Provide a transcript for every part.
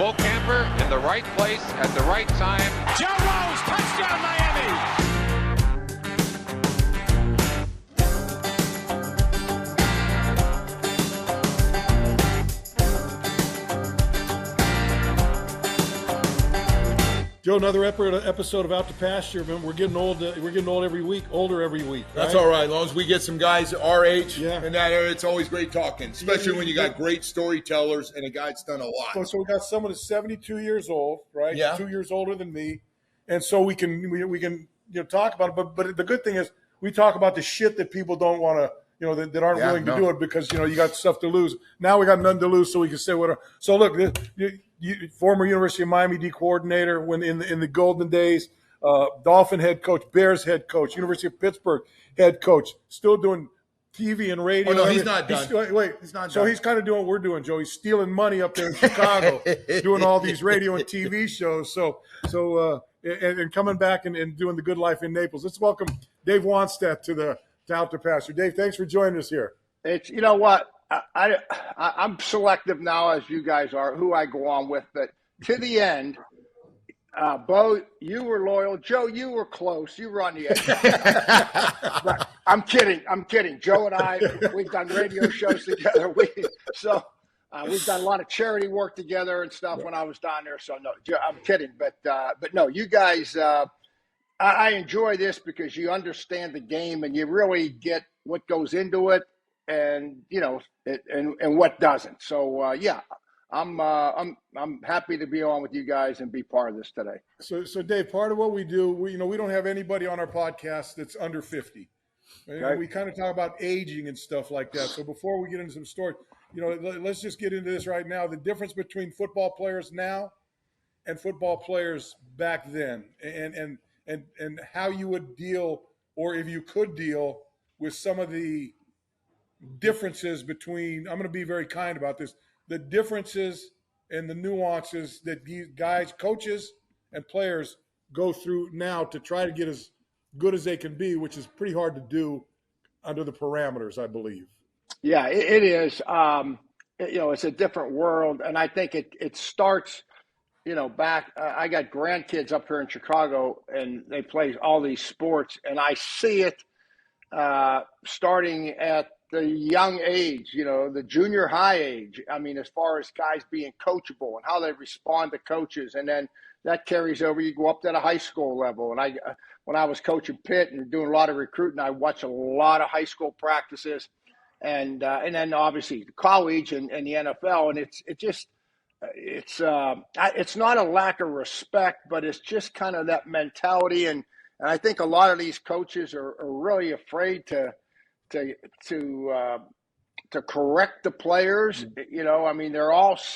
Bull Camper in the right place at the right time. Joe Rose, touchdown Miami! Joe, another episode of Out to Pasture. Man, we're getting old. We're getting old every week, older every week. Right? That's all right. As long as we get some guys our age and that area, it's always great talking, especially when you got great storytellers and a guy that's done a lot. So we got someone that's 72 years old, right? Yeah. 2 years older than me, and so we can talk about it. But the good thing is we talk about the shit that people don't want to. That aren't willing to do it because, you got stuff to lose. Now we got nothing to lose, so we can say whatever. So, look, former University of Miami D coordinator when in the golden days, Dolphin head coach, Bears head coach, University of Pittsburgh head coach, still doing TV and radio. Oh, no, he's not done. He's not done. He's kind of doing what we're doing, Joe. He's stealing money up there in Chicago, doing all these radio and TV shows. And coming back and doing the good life in Naples. Let's welcome Dave Wannstedt to Out to Pasture. Dave, thanks for joining us here. It's you know what I'm selective now, as you guys are, who I go on with, but to the end, Bo, you were loyal. Joe, you were close. You were on the edge. But I'm kidding. Joe and I, we've done radio shows together. We've done a lot of charity work together and stuff when I was down there. So no, I'm kidding. But no, you guys. I enjoy this because you understand the game and you really get what goes into it, and and what doesn't. So I'm happy to be on with you guys and be part of this today. So Dave, part of what we do, we don't have anybody on our podcast that's under 50. Okay. We kind of talk about aging and stuff like that. So before we get into some stories, let's just get into this right now. The difference between football players now and football players back then, and how you would deal, or if you could deal with some of the differences between, I'm going to be very kind about this, the differences and the nuances that these guys, coaches and players go through now to try to get as good as they can be, which is pretty hard to do under the parameters, I believe. Yeah, it is. It's a different world. And I think it starts, back, I got grandkids up here in Chicago and they play all these sports, and I see it starting at the young age, the junior high age. I mean, as far as guys being coachable and how they respond to coaches. And then that carries over. You go up to the high school level. And when I was coaching Pitt and doing a lot of recruiting, I watched a lot of high school practices and then obviously college and the NFL. And it's not a lack of respect, but it's just kind of that mentality. And I think a lot of these coaches are really afraid to correct the players.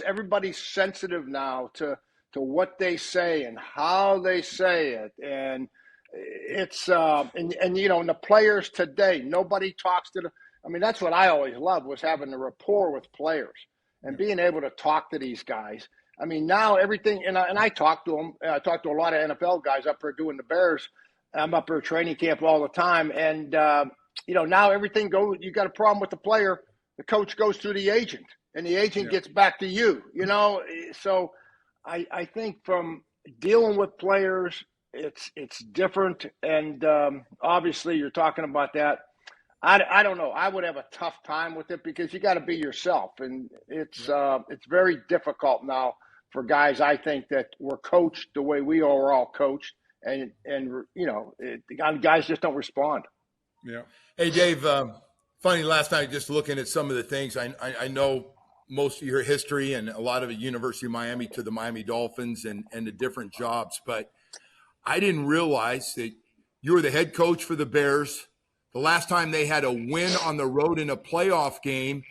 Everybody's sensitive now to what they say and how they say it. And it's, and the players today, nobody talks to them. I mean, that's what I always loved, was having the rapport with players and being able to talk to these guys. I mean, now everything, and I talk to them. I talk to a lot of NFL guys up here doing the Bears. I'm up here training camp all the time. And, now everything goes, you got a problem with the player, the coach goes through the agent and the agent gets back to you, So I think from dealing with players, it's different. And obviously you're talking about that. I don't know. I would have a tough time with it because you got to be yourself. And it's very difficult now for guys, I think, that were coached the way we are all coached. And guys just don't respond. Yeah. Hey, Dave, funny, last night just looking at some of the things, I know most of your history and a lot of it University of Miami to the Miami Dolphins and the different jobs, but I didn't realize that you were the head coach for the Bears the last time they had a win on the road in a playoff game,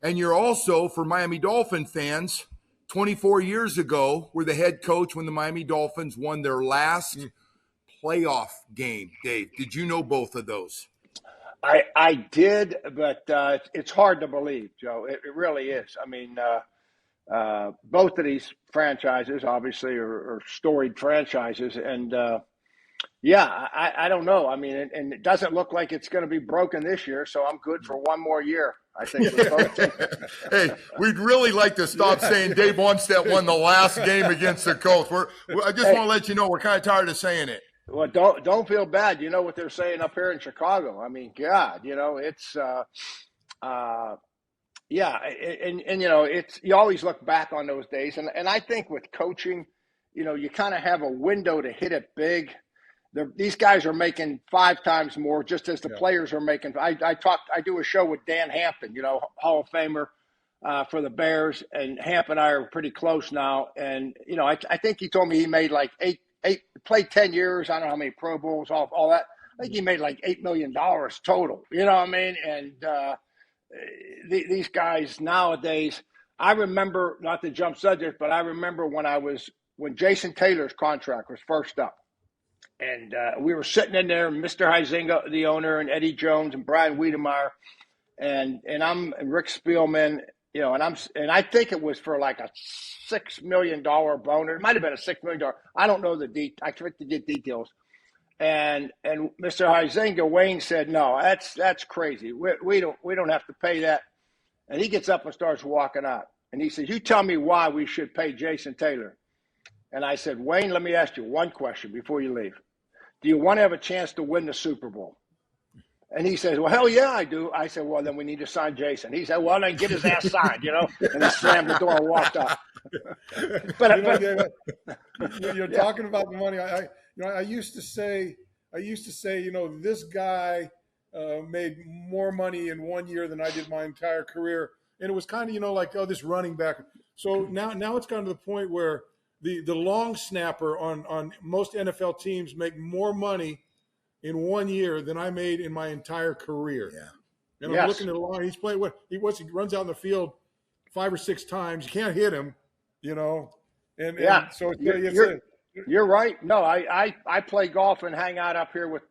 and you're also, for Miami Dolphin fans, 24 years ago, were the head coach when the Miami Dolphins won their last playoff game. Dave, did you know both of those? I did, but it's hard to believe, Joe. It really is. I mean, both of these franchises, obviously, are storied franchises. And, I don't know. I mean, and it doesn't look like it's going to be broken this year, so I'm good for one more year. I think for both teams. Hey, we'd really like to stop saying Dave Wannstedt won the last game against the Colts. I just want to let you know we're kind of tired of saying it. Well, don't feel bad. You know what they're saying up here in Chicago. I mean, God, it's yeah, and it's you always look back on those days, and I think with coaching, you kind of have a window to hit it big. These guys are making 5 times more, just as the players are making. I do a show with Dan Hampton, Hall of Famer for the Bears, and Hamp and I are pretty close now. And I think he told me he made like eight, played 10 years. I don't know how many Pro Bowls, all that. I think he made like $8 million total. You know what I mean? And these guys nowadays, I remember, not to jump subject, but I remember when Jason Taylor's contract was first up. And we were sitting in there, Mr. Huizenga, the owner, and Eddie Jones and Brian Wiedemeyer, and Rick Spielman, and I think it was for like a $6 million bonus. It might have been a $6 million. I don't know I forget to get details. And Mr. Huizenga, Wayne said, no, that's crazy. We don't have to pay that. And he gets up and starts walking out. And he says, you tell me why we should pay Jason Taylor. And I said, Wayne, let me ask you one question before you leave. Do you want to have a chance to win the Super Bowl? And he says, well, hell yeah, I do. I said, well, then we need to sign Jason. He said, well, then get his ass signed, And he slammed the door and walked out. You're talking about the money. I used to say, this guy made more money in 1 year than I did my entire career. And it was kind of, like, this running back. So now it's gotten to the point where the long snapper on most NFL teams make more money in 1 year than I made in my entire career. Yeah. And I'm looking at the line. He's playing he runs out in the field 5 or 6 times. You can't hit him, And so you're right. No, I play golf and hang out up here with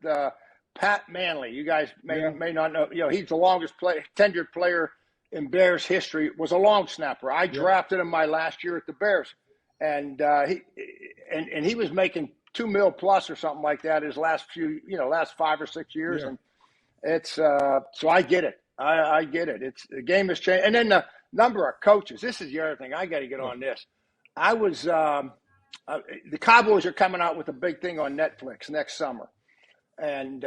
Pat Manley. You guys may not know. He's the longest tenured player in Bears history. Was a long snapper. I drafted him my last year at the Bears. And he was making $2 million plus or something like that his last 5 or 6 years. Yeah. And it's so I get it. I get it. The game has changed. And then the number of coaches. This is the other thing. I got to get on this. I was the Cowboys are coming out with a big thing on Netflix next summer, and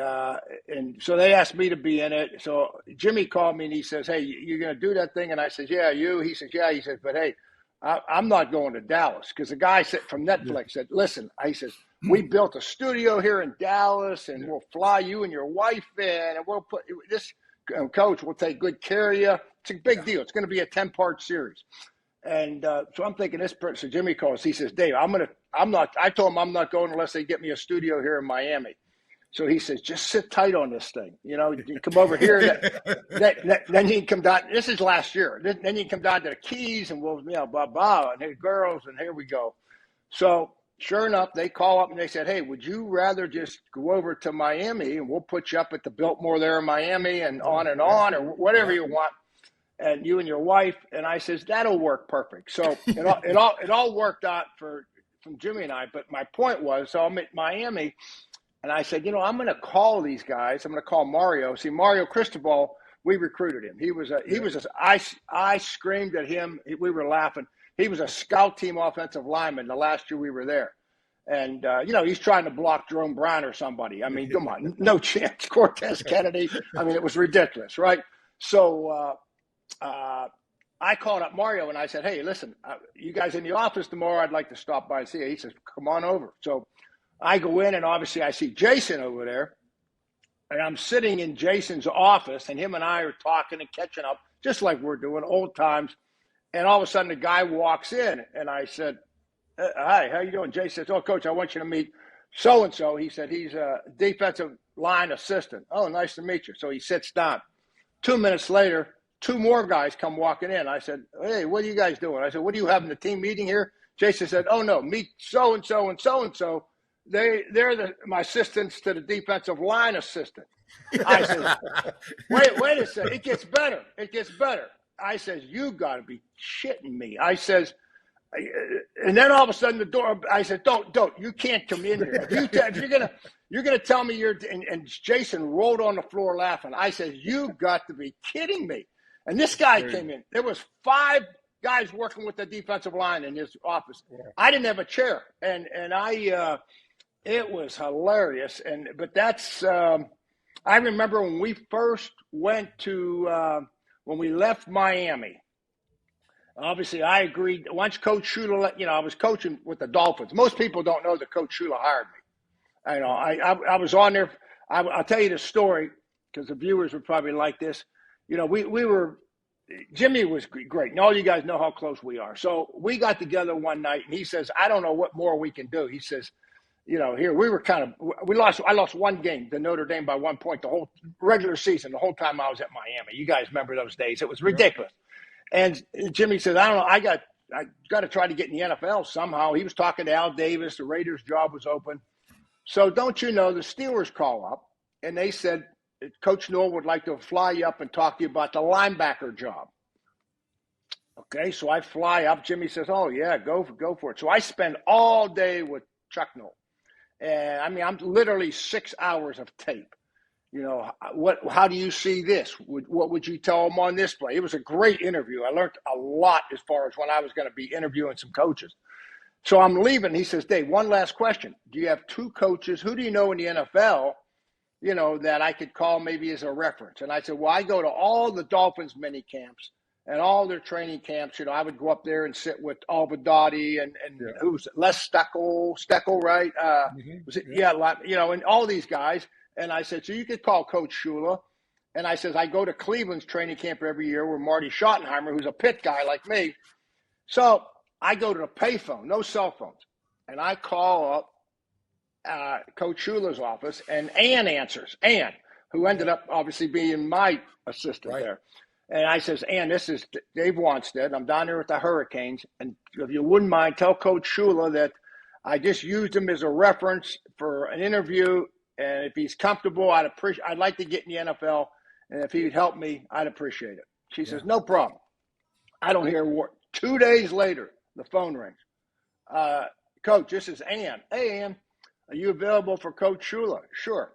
so they asked me to be in it. So Jimmy called me and he says, "Hey, you're going to do that thing?" And I said, "Yeah, you." He says, "Yeah." He says, "But hey, I'm not going to Dallas," because the guy from Netflix said, "Listen," he says, "we built a studio here in Dallas, and we'll fly you and your wife in, and we'll put this coach. We'll take good care of you. It's a big deal. It's going to be a 10-part series." And so I'm thinking this person. So Jimmy calls. He says, "Dave, I told him I'm not going unless they get me a studio here in Miami." So he says, "Just sit tight on this thing. You come over here. Then you can come down. This is last year. Then you can come down to the Keys, and we'll, blah, blah, and hey, girls, and here we go." So sure enough, they call up and they said, "Hey, would you rather just go over to Miami and we'll put you up at the Biltmore there in Miami and on, or whatever you want, and you and your wife?" And I says, "That'll work perfect." So it all worked out from Jimmy and I. But my point was, so I'm at Miami. And I said, I'm going to call these guys. I'm going to call Mario. See, Mario Cristobal, we recruited him. I screamed at him. We were laughing. He was a scout team offensive lineman the last year we were there. And, he's trying to block Jerome Brown or somebody. I mean, come on, no chance. Cortez Kennedy. I mean, it was ridiculous, right? So I called up Mario and I said, "Hey, listen, you guys in the office tomorrow, I'd like to stop by and see you." He says, "Come on over." So I go in and obviously I see Jason over there, and I'm sitting in Jason's office, and him and I are talking and catching up just like we're doing old times. And all of a sudden the guy walks in and I said, "Hi, how you doing?" Jason says, "Oh, Coach, I want you to meet so-and-so." He said, "He's a defensive line assistant." "Oh, nice to meet you." So he sits down. 2 minutes later, 2 more guys come walking in. I said, "Hey, what are you guys doing?" I said, "What are you having, a team meeting here?" Jason said, "Oh, no, meet so-and-so and so-and-so. They're my assistants to the defensive line assistant." I said, wait a second. It gets better. I says, "You got to be shitting me." I says, and then all of a sudden the door, I said, don't, you can't come in here. If you're going to tell me and Jason rolled on the floor laughing. I said, "You got to be kidding me." And this guy came in. There was 5 guys working with the defensive line in his office. Yeah. I didn't have a chair, and it was hilarious. But that's I remember when we first went to when we left Miami. Obviously, I agreed. Once Coach Shula, I was coaching with the Dolphins. Most people don't know that Coach Shula hired me. I was on there. I'll tell you the story because the viewers would probably like this. We were. Jimmy was great, and all you guys know how close we are. So we got together one night, and he says, "I don't know what more we can do." He says, here we were I lost one game to Notre Dame by 1 point the whole regular season, the whole time I was at Miami. You guys remember those days? It was ridiculous. And Jimmy says, "I don't know. I got to try to get in the NFL somehow." He was talking to Al Davis. The Raiders' job was open. So don't you know, the Steelers call up, and they said, Coach Newell would like to fly you up and talk to you about the linebacker job. Okay, so I fly up. Jimmy says, "Oh, yeah, go for it." So I spend all day with Chuck Newell. And, I'm literally 6 hours of tape. How do you see this? What would you tell them on this play? It was a great interview. I learned a lot as far as when I was going to be interviewing some coaches. So I'm leaving. He says, "Dave, one last question. Do you have 2 coaches? Who do you know in the NFL, that I could call maybe as a reference?" And I said, "Well, I go to all the Dolphins mini camps and all their training camps. I would go up there and sit with Alvadotti and who's it? Les Steckel, right? Was it? Yeah, and all these guys." And I said, "So you could call Coach Shula." And I says, "I go to Cleveland's training camp every year with Marty Schottenheimer, who's a Pitt guy like me." So I go to the payphone, no cell phones, and I call up Coach Shula's office, and Ann answers. Ann, who ended up obviously being my assistant there. And I says, "Ann, this is Dave Wannstedt. I'm down there with the Hurricanes. And if you wouldn't mind, tell Coach Shula that I just used him as a reference for an interview. And if he's comfortable, I'd like to get in the NFL. And if he'd help me, I'd appreciate it." She says, "No problem." I don't hear a word. 2 days later, the phone rings. "Coach, this is Ann." "Hey, Ann, are you available for Coach Shula?" "Sure."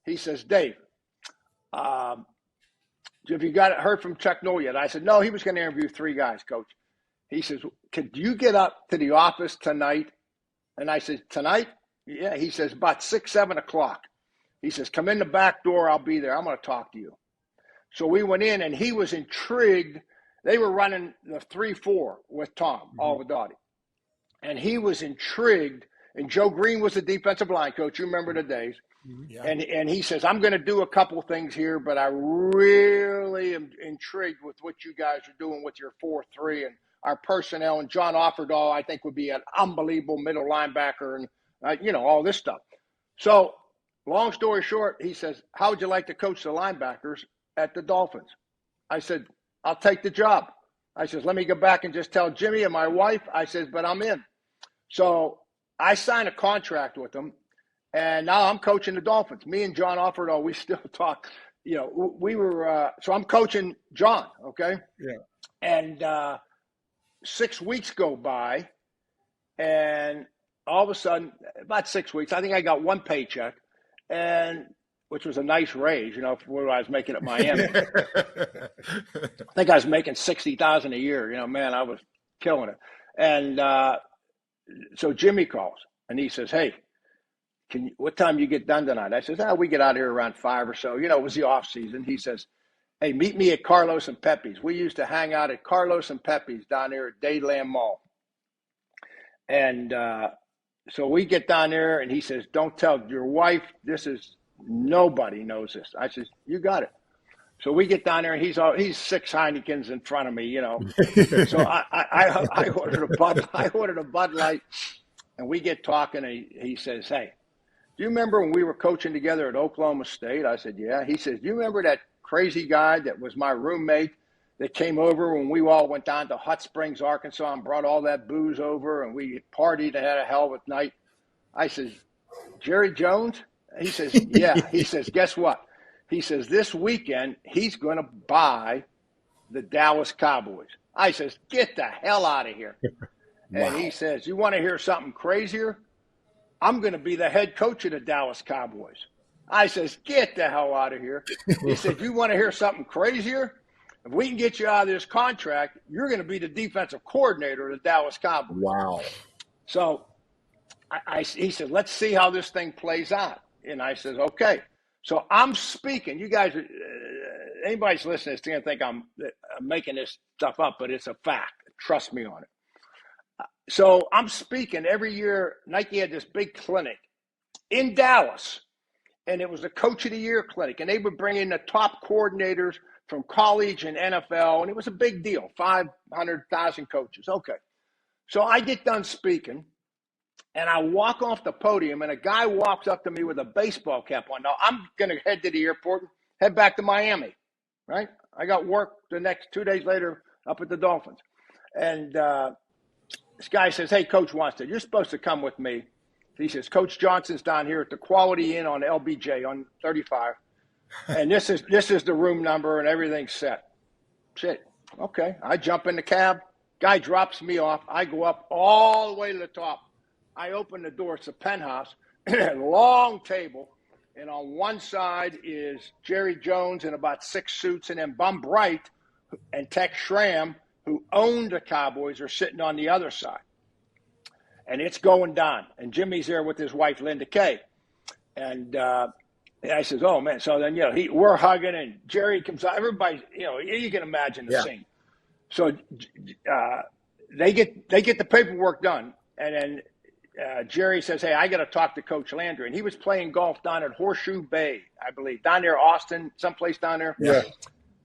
He says, "Dave, have you heard from Chuck Noll yet?" I said, "No, he was going to interview 3 guys, Coach." He says, "Could you get up to the office tonight?" And I said, "Tonight?" "Yeah." He says, "About 6, 7 o'clock." He says, "Come in the back door. I'll be there. I'm going to talk to you." So we went in, and he was intrigued. They were running the 3-4 with Tom Alvadotti. And he was intrigued. And Joe Green was the defensive line coach. You remember the days. Yeah. And he says, "I'm going to do a couple things here, but I really am intrigued with what you guys are doing with your 4-3 and our personnel. And John Offerdahl, I think, would be an unbelievable middle linebacker and, all this stuff." So long story short, he says, "How would you like to coach the linebackers at the Dolphins?" I said, "I'll take the job." I says, "Let me go back and just tell Jimmy and my wife." I says, "But I'm in." So I signed a contract with him, and now I'm coaching the Dolphins. Me and John Offerdahl, we still talk. We were so I'm coaching John, okay? Yeah. And 6 weeks go by, and all of a sudden, about 6 weeks, I think I got one paycheck, and which was a nice raise, for what I was making at Miami. I think I was making $60,000 a year. Man, I was killing it. And so Jimmy calls, and he says, "Hey, what time you get done tonight?" I says, "We get out of here around 5 or so." It was the off season. He says, "Hey, meet me at Carlos and Pepe's." We used to hang out at Carlos and Pepe's down there at Dayland Mall. And so we get down there, and he says, "Don't tell your wife. Nobody knows this." I says, "You got it." So we get down there, and he's 6 Heinekens in front of me, So I ordered a Bud Light, and we get talking. And he says, "Hey, do you remember when we were coaching together at Oklahoma State?" I said, "Yeah." He says, "Do you remember that crazy guy that was my roommate that came over when we all went down to Hot Springs, Arkansas, and brought all that booze over, and we partied and had a hell of a night?" I says, "Jerry Jones?" He says, "Yeah." He says, "Guess what?" He says, "This weekend, he's going to buy the Dallas Cowboys." I says, "Get the hell out of here." Wow. And he says, "You want to hear something crazier? I'm going to be the head coach of the Dallas Cowboys." I says, "Get the hell out of here." He said, "You want to hear something crazier? if we can get you out of this contract, you're going to be the defensive coordinator of the Dallas Cowboys. Wow. So he said, let's see how this thing plays out. And I said, okay. So I'm speaking. You guys, anybody's listening is going to think I'm making this stuff up, but it's a fact. Trust me on it. So I'm speaking every year. Nike had this big clinic in Dallas, and it was the Coach of the Year clinic. And they would bring in the top coordinators from college and NFL, and it was a big deal, 500,000 coaches. Okay. So I get done speaking, and I walk off the podium, and a guy walks up to me with a baseball cap on. Now, I'm going to head to the airport and head back to Miami, right? I got work the next 2 days later up at the Dolphins. And this guy says, hey, Coach Wannstedt, you're supposed to come with me. He says, Coach Johnson's down here at the Quality Inn on LBJ on 35. And this is the room number and everything's set. Shit. Okay. I jump in the cab. Guy drops me off. I go up all the way to the top. I open the door. It's a penthouse. Long table. And on one side is Jerry Jones in about 6 suits. And then Bum Bright and Tex Schramm, who owned the Cowboys, are sitting on the other side. And it's going down. And Jimmy's there with his wife, Linda Kay. And I says, oh, man. So then, we're hugging, and Jerry comes out. Everybody, you can imagine the scene. So they get the paperwork done. And then Jerry says, hey, I got to talk to Coach Landry. And he was playing golf down at Horseshoe Bay, I believe, down there, Austin, someplace down there. Yeah.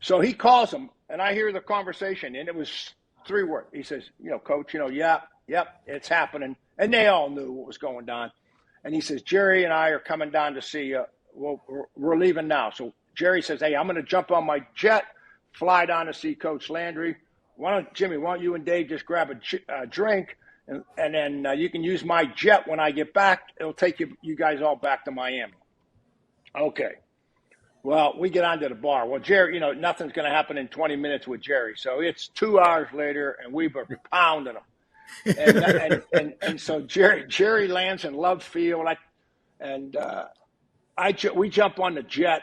So he calls him, and I hear the conversation, and it was 3 words. He says, Coach, yep, it's happening. And they all knew what was going on. And he says, Jerry and I are coming down to see you. Well, we're leaving now. So Jerry says, hey, I'm going to jump on my jet, fly down to see Coach Landry. Jimmy, why don't you and Dave just grab a drink, and then you can use my jet when I get back. It'll take you guys all back to Miami. Okay. Well, we get onto the bar. Well, Jerry, nothing's going to happen in 20 minutes with Jerry. So it's 2 hours later, and we were pounding him. And so Jerry lands in Love Field, we jump on the jet,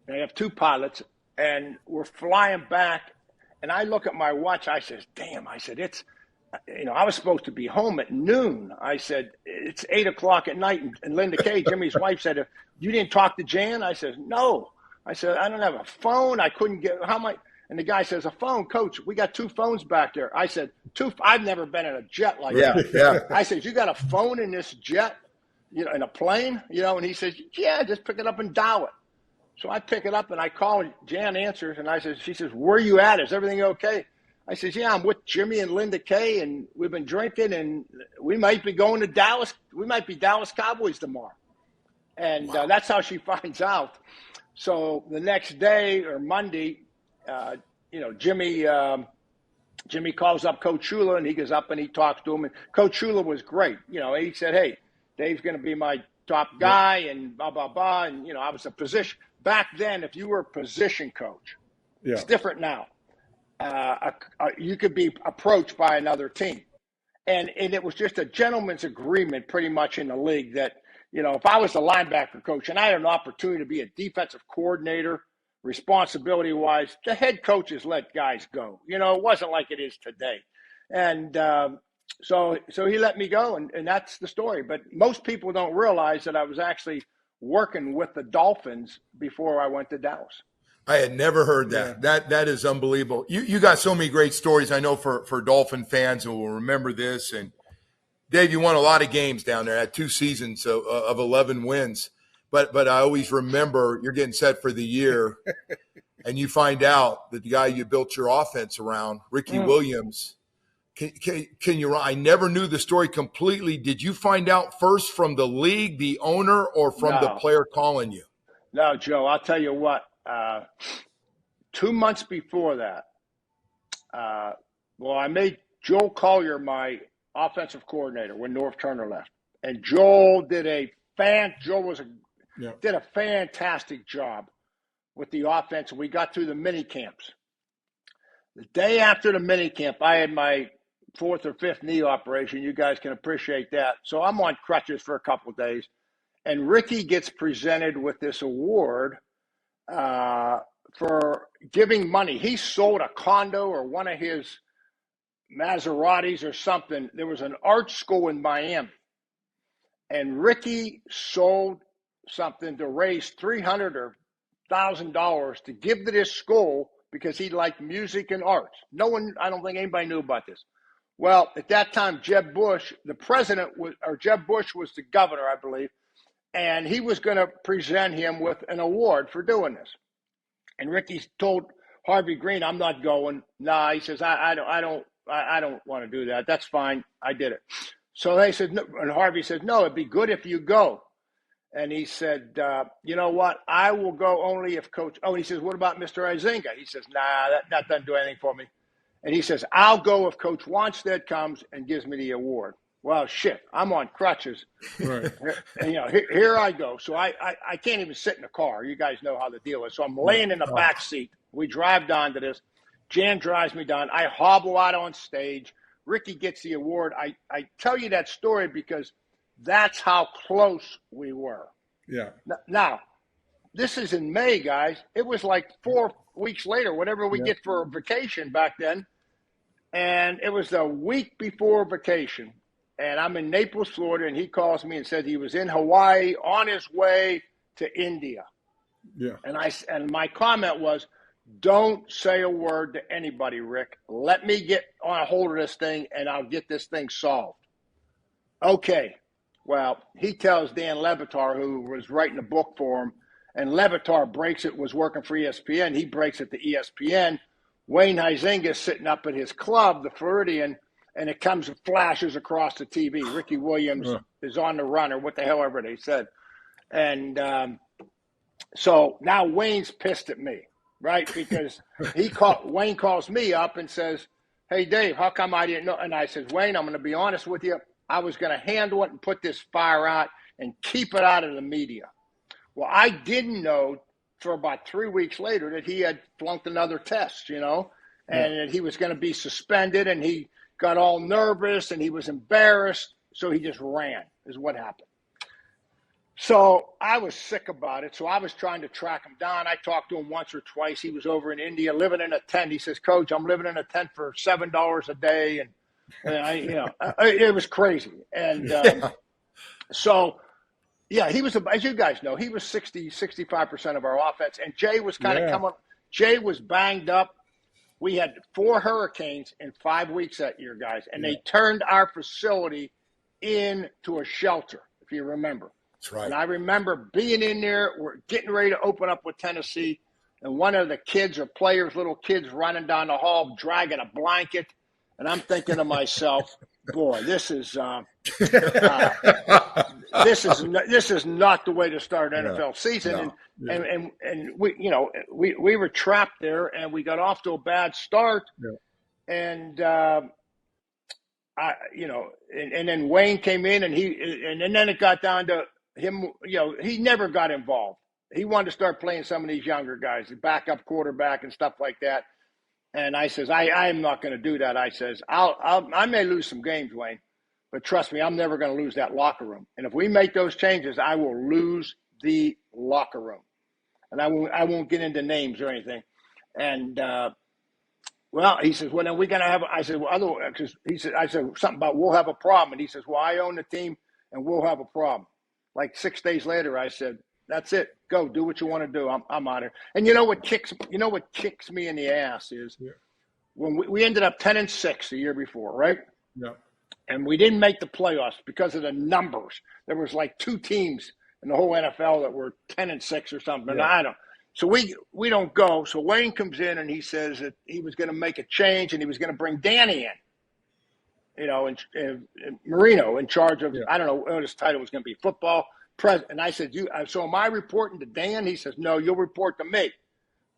and I have 2 pilots, and we're flying back, and I look at my watch. I says, damn, I said, it's, I was supposed to be home at noon. I said, it's 8 o'clock at night, and Linda Kay, Jimmy's wife, said, you didn't talk to Jan? I said, no. I said, I don't have a phone. I couldn't get, how am I? And the guy says, a phone, Coach, we got 2 phones back there. I said, 2, I've never been in a jet like that. Yeah. I said, you got a phone in this jet? In a plane, and he says, yeah, just pick it up and dial it. So I pick it up and I call, Jan answers, and she says, where are you at? Is everything okay? I says, yeah, I'm with Jimmy and Linda Kay, and we've been drinking, and we might be going to Dallas. We might be Dallas Cowboys tomorrow. And that's how she finds out. So the next day or Monday, Jimmy calls up Coach Shula, and he goes up and he talks to him. And Coach Shula was great. He said, hey, Dave's going to be my top guy, and blah, blah, blah. And, I was a position. Back then, if you were a position coach, it's different now. You could be approached by another team. And it was just a gentleman's agreement pretty much in the league that, if I was the linebacker coach and I had an opportunity to be a defensive coordinator, responsibility-wise, the head coaches let guys go. It wasn't like it is today. And so he let me go, and that's the story. But most people don't realize that I was actually working with the Dolphins before I went to Dallas. I had never heard that. Yeah. That is unbelievable. You got so many great stories. I know for Dolphin fans who will remember this. And Dave, you won a lot of games down there. Had 2 seasons of 11 wins. But I always remember you're getting set for the year, and you find out that the guy you built your offense around, Ricky Williams. Can you? I never knew the story completely. Did you find out first from the league, the owner, or from the player calling you? No, Joe. I'll tell you what. 2 months before that, I made Joel Collier my offensive coordinator when Norv Turner left, and Joel did a fantastic job with the offense. We got through the mini camps. The day after the mini camp, I had my 4th or 5th knee operation. You guys can appreciate that. So I'm on crutches for a couple of days, and Ricky gets presented with this award for giving money. He sold a condo or one of his Maseratis or something. There was an art school in Miami, and Ricky sold something to raise $300 or $1,000 to give to this school because he liked music and arts. No one, I don't think anybody knew about this. Well, at that time, Jeb Bush, the president, Jeb Bush was the governor, I believe, and he was going to present him with an award for doing this. And Ricky told Harvey Green, "I'm not going." Nah, he says, I don't want to do that. That's fine. I did it. So they said, no, and Harvey said, "No, it'd be good if you go." And he said, "You know what? I will go only if Coach." Oh, he says, "What about Mr. Izinga?" He says, "Nah, that doesn't do anything for me." And he says, "I'll go if Coach Wannstedt comes and gives me the award." Well, shit, I'm on crutches. Right. And, here I go. So I can't even sit in the car. You guys know how the deal is. So I'm laying in the back seat. We drive down to this. Jan drives me down. I hobble out on stage. Ricky gets the award. I tell you that story because that's how close we were. Yeah. Now, this is in May, guys. It was like 4 weeks later, whatever we get for vacation back then. And it was the week before vacation. And I'm in Naples, Florida, and he calls me and said he was in Hawaii on his way to India. Yeah. And my comment was, "Don't say a word to anybody, Rick. Let me get on a hold of this thing, and I'll get this thing solved." Okay. Well, he tells Dan Levitar, who was writing a book for him, and Levitar breaks it, was working for ESPN. He breaks it to ESPN. Wayne Huizenga is sitting up at his club, the Floridian, and it comes and flashes across the TV. Ricky Williams is on the run, or what the hell ever they said. And so now Wayne's pissed at me, right? Because Wayne calls me up and says, "Hey, Dave, how come I didn't know?" And I says, "Wayne, I'm going to be honest with you. I was going to handle it and put this fire out and keep it out of the media." Well, I didn't know for about 3 weeks later that he had flunked another test, and that he was going to be suspended, and he got all nervous and he was embarrassed. So he just ran, is what happened. So I was sick about it. So I was trying to track him down. I talked to him once or twice. He was over in India living in a tent. He says, "Coach, I'm living in a tent for $7 a day." And it was crazy. And so, yeah, he was, as you guys know, he was 65% of our offense. And Jay was kind of coming. Jay was banged up. We had 4 hurricanes in 5 weeks that year, guys. And they turned our facility into a shelter, if you remember. That's right. And I remember being in there. We're getting ready to open up with Tennessee. And one of the kids or players, little kids running down the hall, dragging a blanket. And I'm thinking to myself, boy, this is not the way to start an NFL season. And we were trapped there, and we got off to a bad start. Yeah. And and then Wayne came in, and then it got down to him. He never got involved. He wanted to start playing some of these younger guys, the backup quarterback and stuff like that. And I says, I am not going to do that. I says, I may lose some games, Wayne, but trust me, I'm never going to lose that locker room. And if we make those changes, I will lose the locker room. And I won't get into names or anything. And he says, well, then we're going to have. I said, well, otherwise, because I said something about we'll have a problem, and he says, well, I own the team, and we'll have a problem. Like 6 days later, I said, that's it. Go do what you want to do. I'm out here. And you know what kicks me in the ass is when we ended up 10-6 the year before, right? Yeah. And we didn't make the playoffs because of the numbers. There was like 2 teams in the whole NFL that were 10-6 or something. Yeah. And so we don't go. So Wayne comes in and he says that he was going to make a change and he was going to bring Danny in, and Marino in charge of, I don't know what his title was going to be, football president. And I said, so am I reporting to Dan? He says, no, you'll report to me.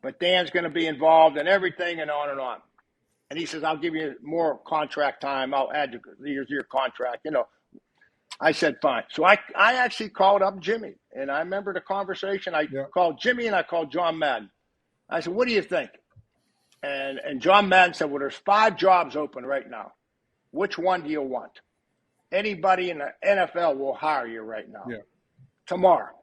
But Dan's going to be involved in everything and on and on. And he says, I'll give you more contract time. I'll add your contract. I said, fine. So I actually called up Jimmy. And I remember the conversation. I called Jimmy and I called John Madden. I said, what do you think? And John Madden said, well, there's 5 jobs open right now. Which one do you want? Anybody in the NFL will hire you right now. Yeah. Tomorrow.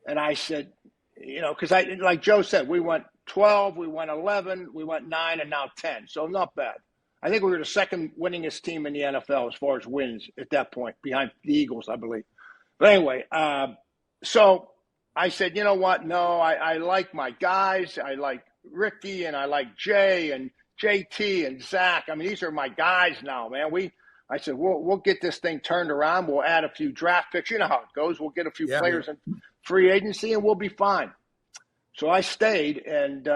And I said, because like Joe said, we went 12, we went 11, we went 9, and now 10. So not bad. I think we were the second winningest team in the NFL as far as wins at that point, behind the Eagles, I believe. But anyway, so I said, you know what? No, I like my guys. I like Ricky, and I like Jay and JT and Zach. I mean, these are my guys now, man. I said, we'll get this thing turned around. We'll add a few draft picks. You know how it goes. We'll get a few players in free agency, and we'll be fine. So I stayed and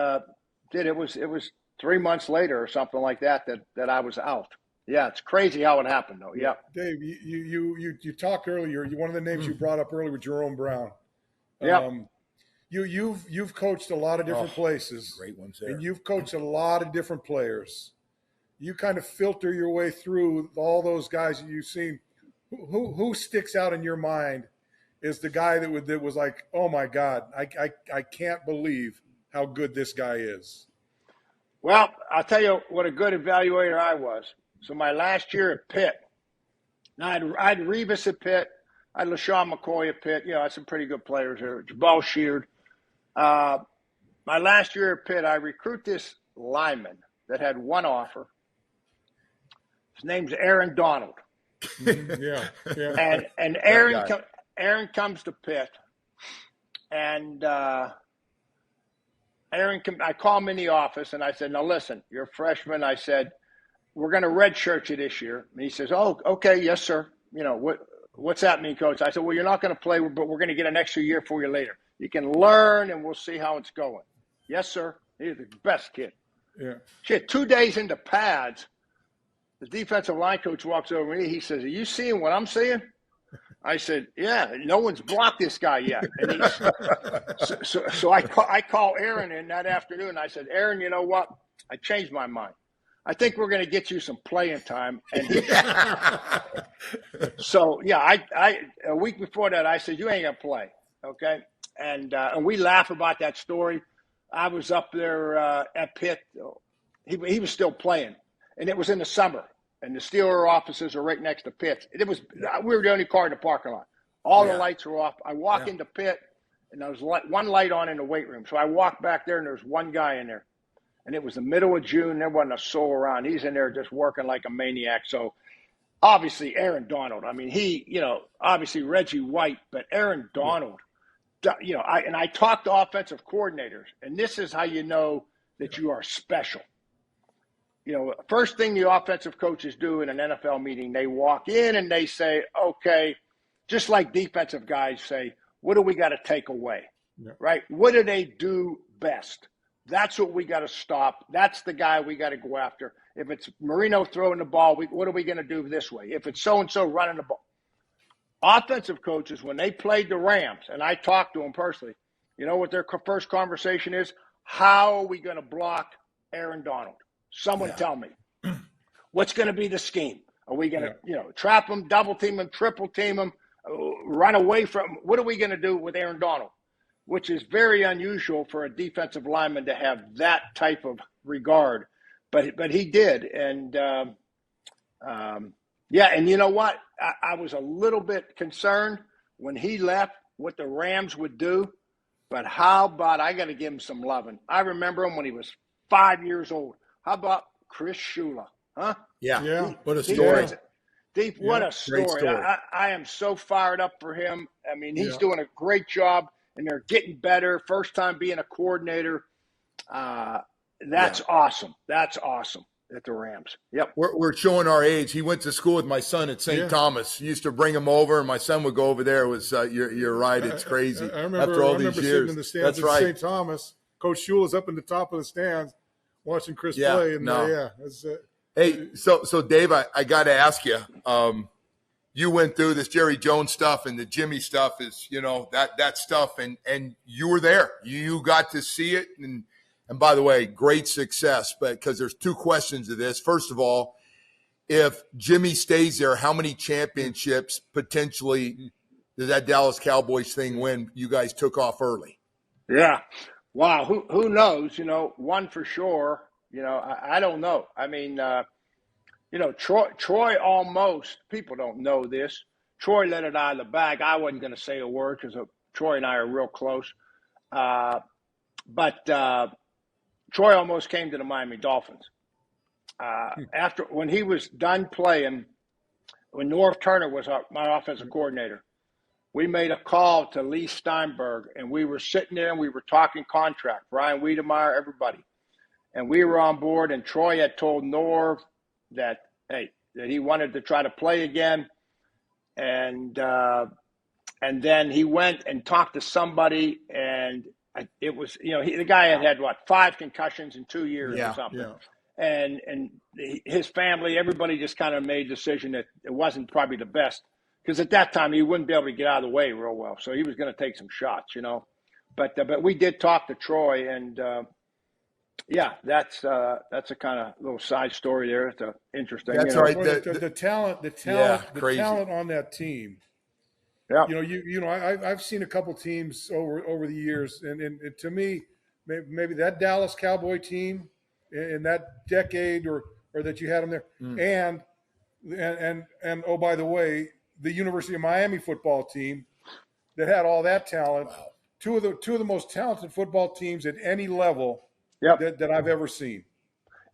it was 3 months later or something like that I was out. Yeah, it's crazy how it happened, though. Yeah, Dave, you talked earlier. One of the names you brought up earlier was Jerome Brown. Yeah. You've coached a lot of different places. Great ones there. And you've coached a lot of different players. You kind of filter your way through all those guys that you've seen. Who sticks out in your mind is the guy that was like, oh my God, I can't believe how good this guy is. Well, I'll tell you what a good evaluator I was. So my last year at Pitt, now I had Revis at Pitt, I had LaShawn McCoy at Pitt. I had some pretty good players there. Jabal Sheard. My last year at Pitt, I recruit this lineman that had one offer. His name's Aaron Donald. Yeah. And Aaron comes to Pitt, and I call him in the office, and I said, "Now listen, you're a freshman." I said, "We're going to redshirt you this year." And he says, "Oh, okay, yes, sir. What's that mean, Coach?" I said, "Well, you're not going to play, but we're going to get an extra year for you later. You can learn, and we'll see how it's going." "Yes, sir." He's the best kid. Yeah. Shit, 2 days into pads, the defensive line coach walks over to me. He says, "Are you seeing what I'm seeing?" I said, "Yeah, no one's blocked this guy yet." And so I call Aaron in that afternoon. I said, "Aaron, you know what? I changed my mind. I think we're going to get you some playing time." And so, yeah, I a week before that, I said, "You ain't going to play, okay?" And we laugh about that story. I was up there at Pitt. He was still playing, and it was in the summer. And the Steeler offices are right next to Pitt. We were the only car in the parking lot. All the lights were off. I walk into Pitt, and there was one light on in the weight room. So I walked back there, and there was one guy in there. And it was the middle of June. There wasn't a soul around. He's in there just working like a maniac. So obviously Aaron Donald. I mean, obviously Reggie White, but Aaron Donald. I talked to offensive coordinators, and this is how you know that you are special. First thing the offensive coaches do in an NFL meeting, they walk in and they say, okay, just like defensive guys say, what do we got to take away, right? What do they do best? That's what we got to stop. That's the guy we got to go after. If it's Marino throwing the ball, what are we going to do this way? If it's so-and-so running the ball. Offensive coaches, when they played the Rams, and I talked to them personally, you know what their first conversation is? How are we going to block Aaron Donald? Someone tell me. What's going to be the scheme? Are we going to, trap him, double team him, triple team him, run away from him? What are we going to do with Aaron Donald? Which is very unusual for a defensive lineman to have that type of regard. But he did. And, and you know what? I was a little bit concerned when he left what the Rams would do. But how about I got to give him some loving. I remember him when he was 5 years old. How about Chris Shula? Huh? Yeah. What a story. Deep, what a story. I am so fired up for him. I mean, he's doing a great job, and they're getting better. First time being a coordinator. That's awesome. That's awesome at the Rams. Yep. We're showing our age. He went to school with my son at St. Thomas. He used to bring him over, and my son would go over there. It was you're right. It's crazy. I remember, after all these sitting years. in the stands at St. Thomas. Coach Shula's up in the top of the stands watching Chris play. And Hey, so Dave, I got to ask you. You went through this Jerry Jones stuff and the Jimmy stuff is, that stuff, and you were there. You got to see it, and by the way, great success. But because there's two questions to this. First of all, if Jimmy stays there, how many championships potentially does that Dallas Cowboys thing win? You guys took off early. Yeah. Wow. Who knows? One for sure. I don't know. I mean, Troy almost, people don't know this. Troy let it out of the bag. I wasn't going to say a word because Troy and I are real close. But Troy almost came to the Miami Dolphins. After when he was done playing, when Norv Turner was my offensive coordinator, we made a call to Lee Steinberg, and we were sitting there and we were talking contract, Brian Wiedemeyer, everybody. And we were on board, and Troy had told Norv that he wanted to try to play again. And then he went and talked to somebody, and it was, the guy had 5 concussions in 2 years or something. Yeah. And his family, everybody just kind of made a decision that it wasn't probably the best, because at that time he wouldn't be able to get out of the way real well. So he was going to take some shots, But we did talk to Troy, and that's a kind of little side story there. It's interesting. That's right. The talent on that team. Yeah. I've seen a couple teams over the years, and to me, maybe that Dallas Cowboy team in that decade or that you had them there, and oh, by the way, the University of Miami football team that had all that talent. Wow. Two of the most talented football teams at any level that I've ever seen.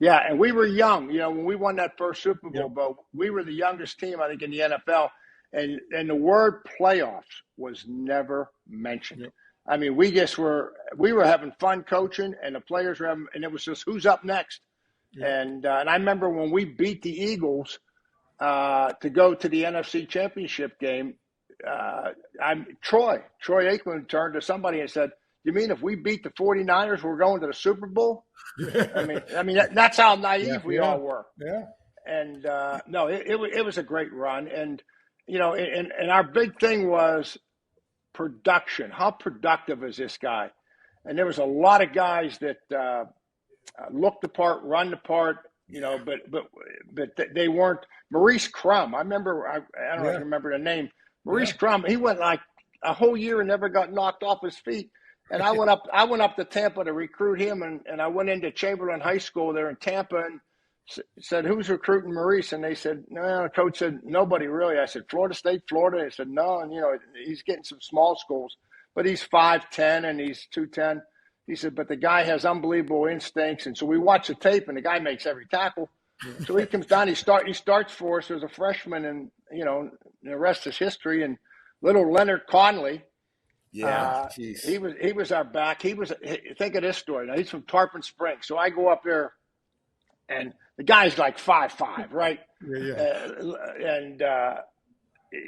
Yeah, and we were young. When we won that first Super Bowl, but we were the youngest team, I think, in the NFL, and the word playoffs was never mentioned. Yep. I mean, we were having fun coaching, and the players were having, and it was just who's up next. Yep. And I remember when we beat the Eagles to go to the NFC Championship game. Troy Aikman turned to somebody and said, "You mean if we beat the 49ers, we're going to the Super Bowl?" I mean that's how naive we all were. Yeah. And no, it was a great run, and and our big thing was production. How productive is this guy? And there was a lot of guys that looked the part, run the part, but they weren't. Maurice Crum, I remember. I don't know if you remember the name. Maurice Crum, he went like a whole year and never got knocked off his feet. And I went up to Tampa to recruit him, and I went into Chamberlain High School there in Tampa and said, "Who's recruiting Maurice?" And they said, "No." The coach said, "Nobody really." I said, "Florida State, Florida." They said, "No." And he's getting some small schools, but he's 5'10" and he's 210. He said, "But the guy has unbelievable instincts." And so we watch the tape, and the guy makes every tackle. So he comes down, he starts for us as a freshman, and the rest is history. And little Leonard Conley, he was our back. Think of this story. Now he's from Tarpon Springs, so I go up there, and the guy's like 5'5", right? Yeah.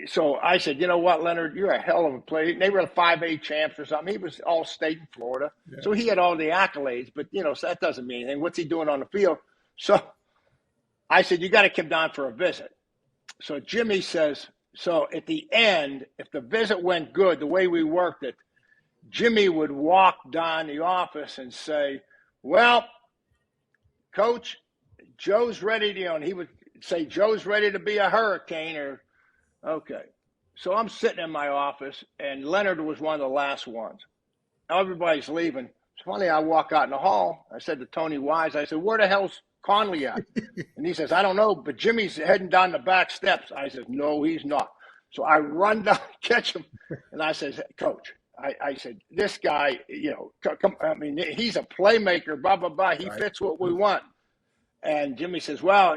So I said, "You know what, Leonard, you're a hell of a player." They were 5A champs or something. He was all state in Florida, so he had all the accolades. But so that doesn't mean anything. What's he doing on the field? So I said, "You got to come down for a visit." So Jimmy says, so at the end, if the visit went good, the way we worked it, Jimmy would walk down the office and say, "Well, Coach, Joe's ready to," and he would say, "Joe's ready to be a hurricane," or, okay. So I'm sitting in my office, and Leonard was one of the last ones. Everybody's leaving. It's funny, I walk out in the hall. I said to Tony Wise, I said, "Where the hell's Conley at?" And he says, "I don't know, but Jimmy's heading down the back steps." I said, "No, he's not." So I run down, catch him, and I said, "Coach," I said, "this guy, he's a playmaker, blah, blah, blah. He fits what we want." And Jimmy says, "Well,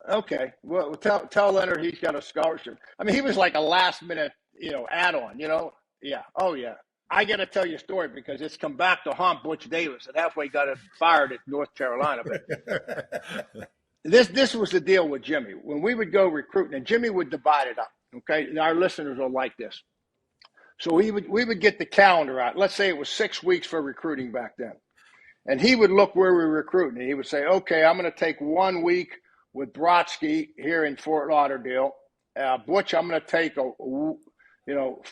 okay. Well, tell Leonard he's got a scholarship." I mean, he was like a last-minute, add-on, Yeah. Oh, yeah. I got to tell you a story because it's come back to haunt Butch Davis, and halfway got it fired at North Carolina. But this was the deal with Jimmy. When we would go recruiting, and Jimmy would divide it up, okay? And our listeners will like this. So we would get the calendar out. Let's say it was 6 weeks for recruiting back then. And he would look where we were recruiting. And he would say, "Okay, I'm going to take 1 week with Brodsky here in Fort Lauderdale. Butch, I'm going to take 4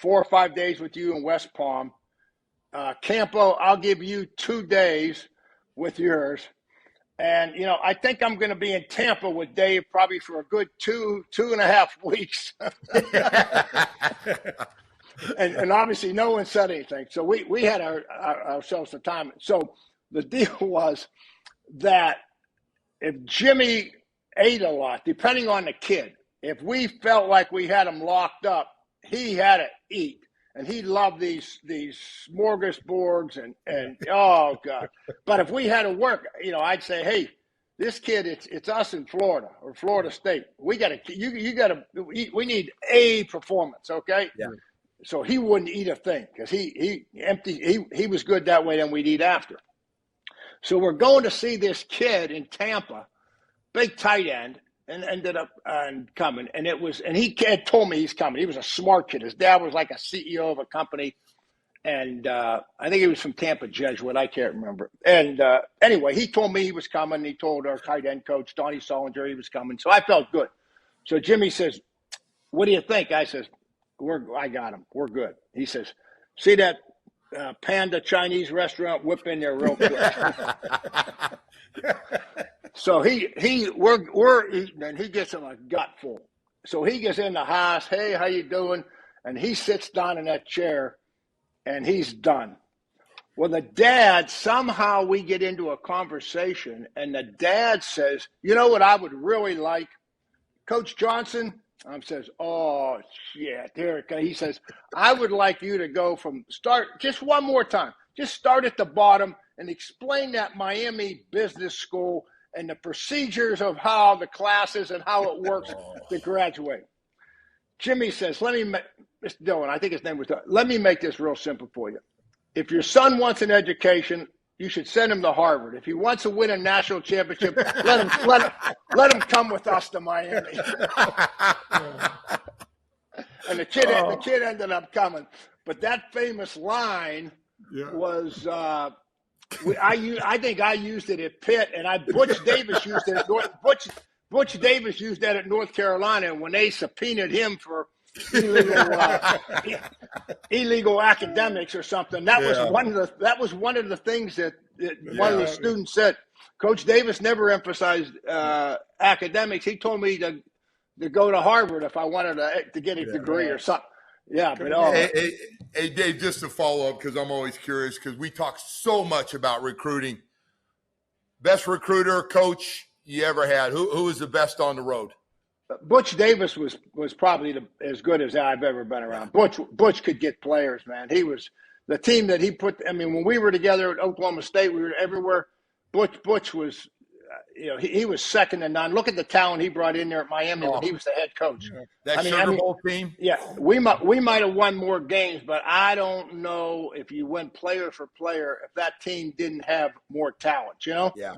or 5 days with you in West Palm. Campo, I'll give you 2 days with yours. And, I think I'm going to be in Tampa with Dave probably for a good 2.5 weeks." and obviously no one said anything. So we had ourselves the time. So the deal was that if Jimmy ate a lot, depending on the kid, if we felt like we had him locked up, he had to eat. and he loved these smorgasbords and oh God. But if we had to work, I'd say, hey, this kid, it's us in Florida or Florida State. We we need a performance, okay? Yeah. So he wouldn't eat a thing because he was good that way. Then we'd eat after. So we're going to see this kid in Tampa, big tight end, and ended up coming. And he had told me he's coming. He was a smart kid. His dad was like a CEO of a company. And I think he was from Tampa Jesuit. I can't remember. And anyway, he told me he was coming. He told our tight end coach, Donnie Solinger, he was coming. So I felt good. So Jimmy says, what do you think? I says, I got him. We're good. He says, see that Panda Chinese restaurant? Whip in there real quick. So we're eating, and he gets him a gut full. So he gets in the house. Hey, how you doing? And he sits down in that chair, and he's done. Well, the dad, somehow we get into a conversation, and the dad says, you know what I would really like? Coach Johnson says, oh, shit. He says, I would like you to go from start, just one more time. Just start at the bottom and explain that Miami Business School and the procedures of how the classes and how it works to graduate. Jimmy says, Mr. Dillon, I think his name was Dillon, let me make this real simple for you. If your son wants an education, you should send him to Harvard. If he wants to win a national championship, let him come with us to Miami. And the kid ended up coming. But that famous line was I think I used it at Pitt, and Butch Davis used it at Butch Davis used that at North Carolina, and when they subpoenaed him for illegal academics or something, that was one of the things that one of the students said. Coach Davis never emphasized academics. He told me to go to Harvard if I wanted to get a degree or something. Yeah, but hey, Dave, just to follow up, because I'm always curious, because we talk so much about recruiting. Best recruiter, coach you ever had? Who was the best on the road? Butch Davis was probably as good as I've ever been around. Butch could get players, man. He was the team that he put. I mean, when we were together at Oklahoma State, we were everywhere. Butch was, he was second to none. Look at the talent he brought in there at Miami when he was the head coach. That Sugar Bowl team. Yeah, we might have won more games, but I don't know if you went player for player if that team didn't have more talent. Yeah.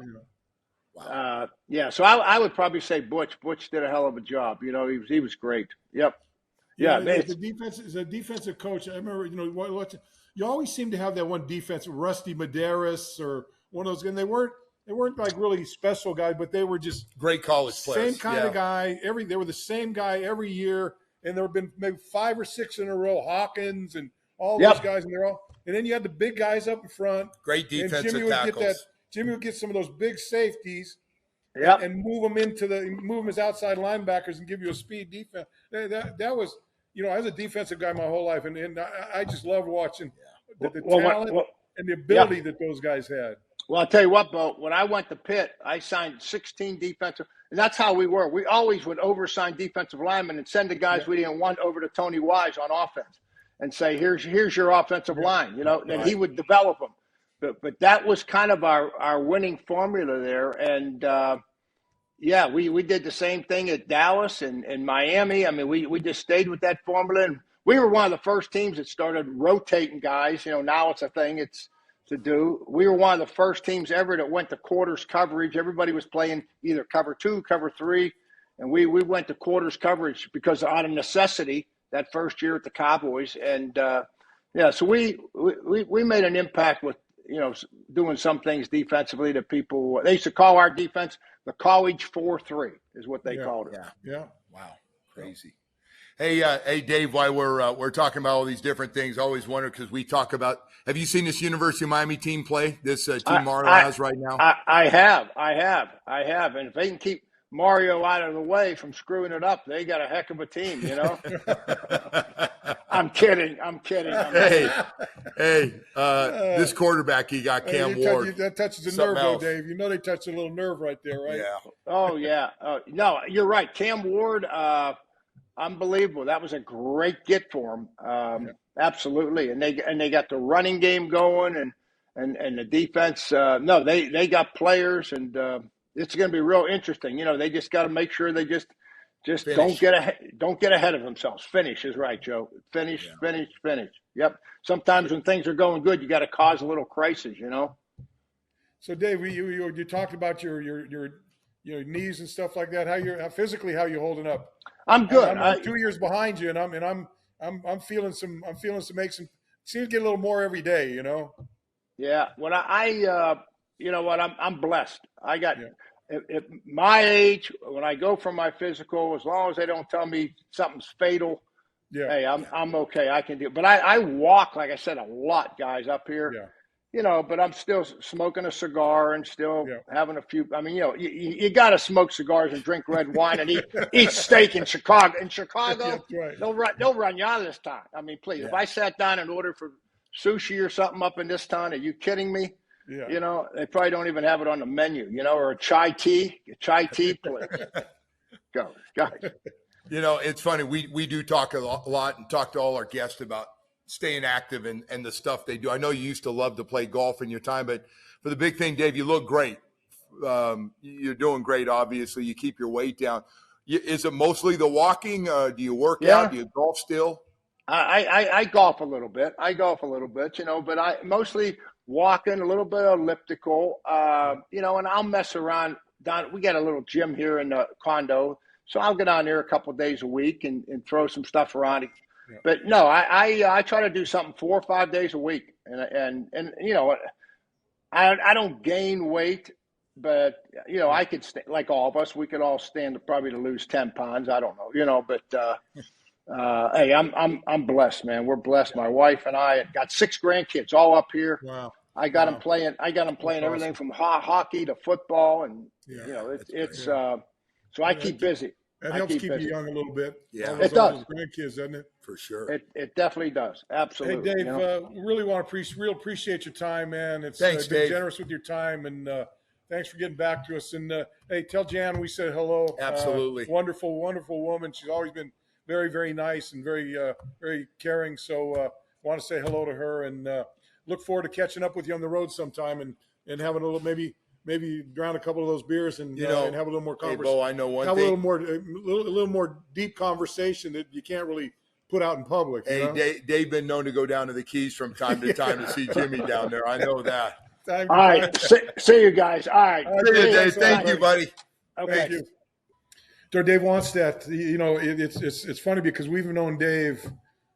Wow. So I would probably say Butch. Butch did a hell of a job. He was great. Yep. Yeah. As a defensive coach, I remember, you always seem to have that one defense, Rusty Medeiros or one of those, and they weren't like really special guys, but they were just great college players. Same kind of guy. They were the same guy every year, and there have been maybe 5 or 6 in a row. Hawkins and all those guys, and then you had the big guys up in front. Great defensive tackles. Jimmy would get some of those big safeties, and move them as outside linebackers and give you a speed defense. That was, I was a defensive guy my whole life, and I just loved watching the talent and the ability that those guys had. Well, I'll tell you what, Bo, when I went to Pitt, I signed 16 defensive, and that's how we were. We always would oversign defensive linemen and send the guys we didn't want over to Tony Wise on offense and say, here's your offensive line, and he would develop them. But that was kind of our winning formula there. And, we did the same thing at Dallas and Miami. I mean, we just stayed with that formula. And we were one of the first teams that started rotating guys. Now it's a thing it's to do. We were one of the first teams ever that went to quarters coverage. Everybody was playing either cover 2, cover 3. And we went to quarters coverage because out of necessity that first year at the Cowboys. And, so we made an impact with, doing some things defensively that people – they used to call our defense the college 4-3 is what they called it. Yeah. Wow. Crazy. Hey, Dave, while we're talking about all these different things, I always wonder because we talk about – have you seen this University of Miami team play, this team Mario has right now? I have. And if they can keep Mario out of the way from screwing it up, they got a heck of a team, I'm kidding. Hey, this quarterback he got, Cam Ward. That touches the nerve, though, Dave. They touched a little nerve right there, right? Yeah. Oh, yeah. No, you're right. Cam Ward, unbelievable. That was a great get for him. absolutely. And they got the running game going, and the defense. No, they got players, and it's going to be real interesting. They just got to make sure they just Finish. don't get ahead of themselves. Finish is right, Joe. Finish, Yeah. finish, finish. Yep. Sometimes when things are going good, you got to cause a little crisis. So, Dave, you talked about your knees and stuff like that. How physically how you holding up? I'm good. I'm 2 years behind you, and I'm feeling some aches. Seems to get a little more every day. Yeah. When you know what? I'm blessed. I got Yeah. at my age, when I go for my physical, as long as they don't tell me something's fatal, Yeah. hey, I'm okay. I can do it. But I walk, like I said, a lot, guys, up here. Yeah. But I'm still smoking a cigar and still Yeah. having a few. I mean, you got to smoke cigars and drink red wine and eat steak in Chicago. In Chicago, That's right. they'll run you out of this town. I mean, please, Yeah. if I sat down and ordered for sushi or something up in this town, are you kidding me? Yeah. They probably don't even have it on the menu. Or a chai tea, please. Go, guys. It's funny. We do talk a lot and talk to all our guests about staying active and the stuff they do. I know you used to love to play golf in your time, but for the big thing, Dave, you look great. You're doing great, obviously. You keep your weight down. Is it mostly the walking? Do you work out? Do you golf still? I golf a little bit. But I mostly walking, a little bit elliptical, and I'll mess around. We got a little gym here in the condo, so I'll get on there a couple of days a week and throw some stuff around. Yeah. But no, I try to do something 4 or 5 days a week, and I don't gain weight, but I could like all of us, we could all stand probably to lose 10 pounds. I don't know, but hey, I'm blessed, man. We're blessed. My wife and I got 6 grandkids all up here. Wow. I got them playing. Everything from hockey to football, and it's so I keep busy. That helps keep you young a little bit. Yeah, it does. Grandkids, doesn't it? For sure. It definitely does. Absolutely. Hey, Dave, really want to appreciate your time, man. Thanks, been Dave. generous with your time, and thanks for getting back to us. And hey, tell Jan we said hello. Absolutely. Wonderful, wonderful woman. She's always been very, very nice and very, very caring. So want to say hello to her, and look forward to catching up with you on the road sometime and having a little maybe drown a couple of those beers and and have a little more conversation. Hey, Bo, I know one have thing. a little more deep conversation that you can't really put out in public. Hey, Dave been known to go down to the Keys from time to time to see Jimmy down there. I know that. All right, see you guys. All right, see you, Dave. Thank you, buddy. Okay. Thank you. So Dave Wannstedt, it's funny because we've known Dave,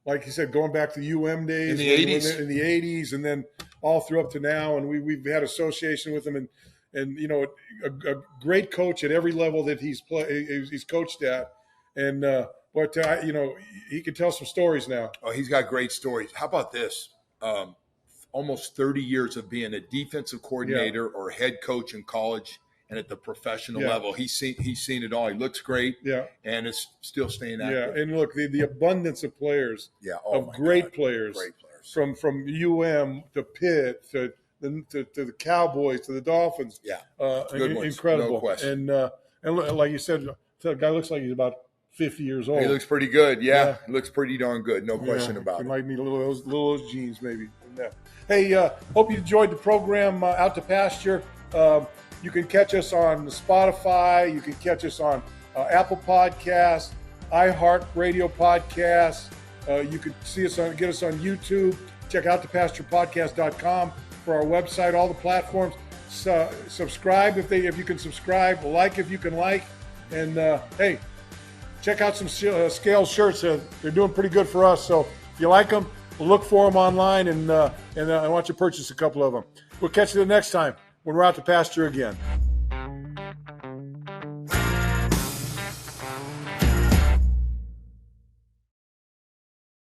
like you said, going back to the UM days in the 80s, and then all through up to now, and we've had association with him, and a great coach at every level that he's coached at, and but he can tell some stories now. Oh, he's got great stories. How about this? Almost 30 years of being a defensive coordinator or head coach in college and at the professional level. He's seen it all. He looks great. Yeah. And is still staying active. Yeah. And look, the abundance of players. Yeah. Great players. Great players. From UM to Pitt to the Cowboys to the Dolphins. Yeah. Good ones. Incredible. No question. And like you said, the guy looks like he's about 50 years old. He looks pretty good. Yeah. He looks pretty darn good. No question about it. He might need a little of those genes maybe. Yeah. Hey, hope you enjoyed the program, Out to Pasture. You can catch us on Spotify. You can catch us on Apple Podcasts, iHeartRadio Podcasts. You can get us on YouTube. Check out thepasturepodcast.com for our website, all the platforms. Subscribe if you can subscribe. Like if you can like. And hey, check out some Scale shirts. They're doing pretty good for us. So if you like them, look for them online, and I want you to purchase a couple of them. We'll catch you the next time when we're out to pasture again.